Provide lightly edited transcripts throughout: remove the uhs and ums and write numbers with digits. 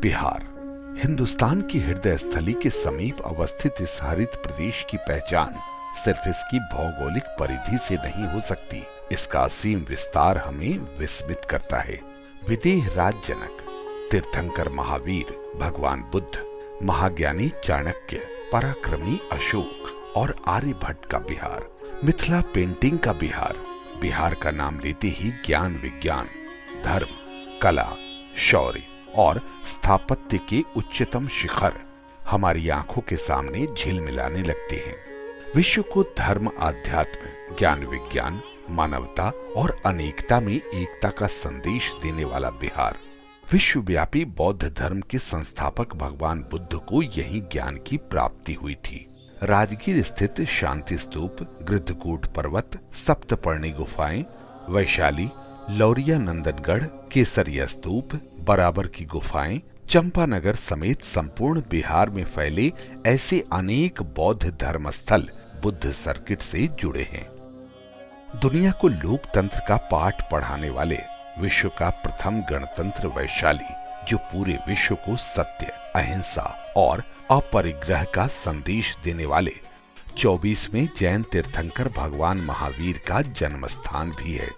बिहार हिंदुस्तान की हृदय स्थली के समीप अवस्थित इस हरित प्रदेश की पहचान सिर्फ इसकी भौगोलिक परिधि से नहीं हो सकती। इसका असीम विस्तार हमें विस्मित करता है। विदेह राज जनक, तीर्थंकर महावीर भगवान बुद्ध, महाज्ञानी चाणक्य, पराक्रमी अशोक और आर्यभट्ट का बिहार, मिथिला पेंटिंग का बिहार। बिहार का नाम लेते ही ज्ञान विज्ञान, धर्म, कला, शौर्य और स्थापत्य के उच्चतम शिखर हमारी आंखों के सामने झिलमिलाने लगते हैं। विश्व को धर्म, आध्यात्म, ज्ञान विज्ञान, मानवता और अनेकता में एकता का संदेश देने वाला बिहार। विश्वव्यापी बौद्ध धर्म के संस्थापक भगवान बुद्ध को यही ज्ञान की प्राप्ति हुई थी। राजगीर स्थित शांति स्तूप, गृद्धकूट पर्वत, सप्तपर्णी गुफाएं, वैशाली, लौरिया नंदनगढ़, केसरिया स्तूप, बराबर की गुफाएं, चंपानगर समेत संपूर्ण बिहार में फैले ऐसे अनेक बौद्ध धर्मस्थल बुद्ध सर्किट से जुड़े हैं। दुनिया को लोकतंत्र का पाठ पढ़ाने वाले विश्व का प्रथम गणतंत्र वैशाली, जो पूरे विश्व को सत्य, अहिंसा और अपरिग्रह का संदेश देने वाले 24वें जैन तीर्थंकर भगवान महावीर का जन्म स्थान भी है।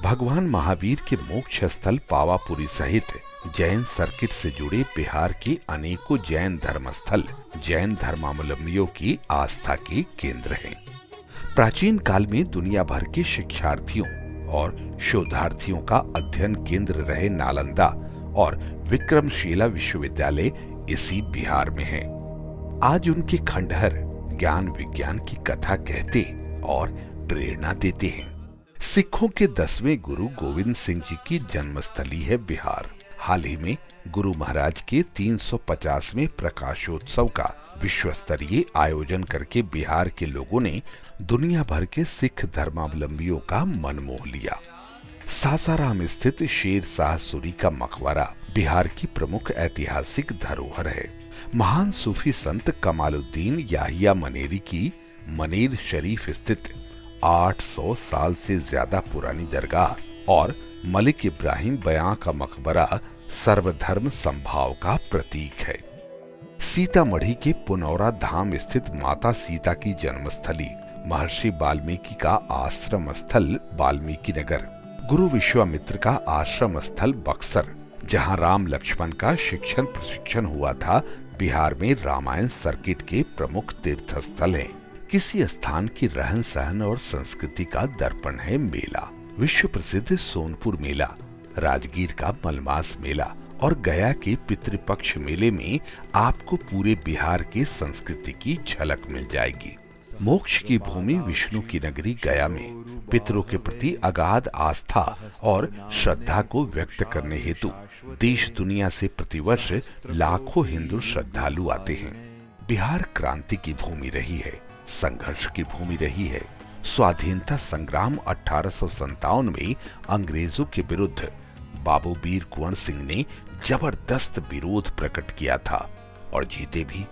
भगवान महावीर के मोक्ष स्थल पावापुरी सहित जैन सर्किट से जुड़े बिहार के अनेकों जैन धर्मस्थल जैन धर्मावलंबियों की आस्था के केंद्र हैं। प्राचीन काल में दुनिया भर के शिक्षार्थियों और शोधार्थियों का अध्ययन केंद्र रहे नालंदा और विक्रमशिला विश्वविद्यालय इसी बिहार में है। आज उनके खंडहर ज्ञान विज्ञान की कथा कहते और प्रेरणा देते हैं। सिखों के 10वें गुरु गोविंद सिंह जी की जन्मस्थली है बिहार। हाल ही में गुरु महाराज के 350वें प्रकाशोत्सव का विश्व स्तरीय आयोजन करके बिहार के लोगों ने दुनिया भर के सिख धर्मावलंबियों का मन मोह लिया। सासाराम स्थित शेर शाह सूरी का मकबरा बिहार की प्रमुख ऐतिहासिक धरोहर है। महान सूफी संत कमालुद्दीन याहिया मनेरी की मनेर शरीफ स्थित 800 साल से ज्यादा पुरानी दरगाह और मलिक इब्राहिम बयां का मकबरा सर्वधर्म संभाव का प्रतीक है। सीतामढ़ी के पुनौरा धाम स्थित माता सीता की जन्मस्थली, महर्षि वाल्मीकि का आश्रम स्थल वाल्मीकि नगर, गुरु विश्वामित्र का आश्रम स्थल बक्सर, जहां राम लक्ष्मण का शिक्षण प्रशिक्षण हुआ था, बिहार में रामायण सर्किट के प्रमुख तीर्थ स्थल हैं। किसी स्थान की रहन सहन और संस्कृति का दर्पण है मेला। विश्व प्रसिद्ध सोनपुर मेला, राजगीर का मलमास मेला और गया के पितृपक्ष मेले में आपको पूरे बिहार के संस्कृति की झलक मिल जाएगी। मोक्ष की भूमि विष्णु की नगरी गया में पितरों के प्रति अगाध आस्था और श्रद्धा को व्यक्त करने हेतु देश दुनिया से प्रतिवर्ष लाखों हिंदू श्रद्धालु आते हैं। बिहार क्रांति की भूमि रही है, संघर्ष की भूमि रही है। स्वाधीनता संग्राम 1857 में अंग्रेजों के विरुद्ध बाबू वीर कुंवर सिंह ने जबरदस्त विरोध प्रकट किया था और जीते भी।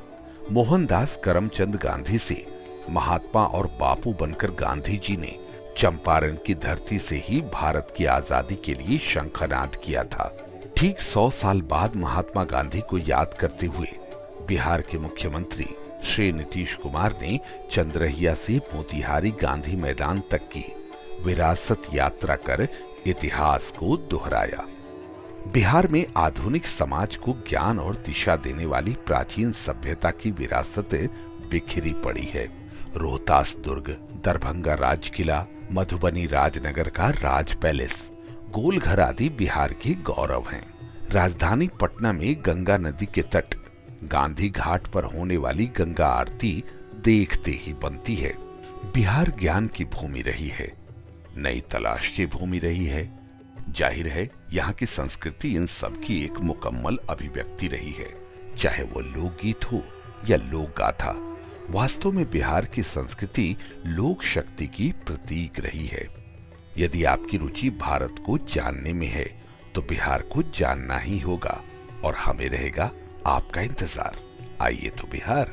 मोहनदास करमचंद गांधी से महात्मा और बापू बनकर गांधी जी ने चंपारण की धरती से ही भारत की आजादी के लिए शंखनाद किया था। ठीक 100 साल बाद महात्मा गांधी को याद करते हुए बिहार के मुख्यमंत्री श्री नीतीश कुमार ने चंद्रहिया से मोतिहारी गांधी मैदान तक की विरासत यात्रा कर इतिहास को दोहराया। बिहार में आधुनिक समाज को ज्ञान और दिशा देने वाली प्राचीन सभ्यता की विरासत बिखरी पड़ी है। रोहतास दुर्ग, दरभंगा राज किला, मधुबनी राजनगर का राज पैलेस, गोलघर आदि बिहार के गौरव हैं। राजधानी पटना में गंगा नदी के तट, गांधी घाट पर होने वाली गंगा आरती देखते ही बनती है। बिहार ज्ञान की भूमि रही है, नई तलाश की भूमि रही है। जाहिर है यहाँ की संस्कृति इन सब की एक मुकम्मल अभिव्यक्ति रही है, चाहे वो लोकगीत हो या लोक गाथा। वास्तव में बिहार की संस्कृति लोक शक्ति की प्रतीक रही है। यदि आपकी रुचि भारत को जानने में है तो बिहार को जानना ही होगा और हमें रहेगा आपका इंतजार। आइए तो बिहार।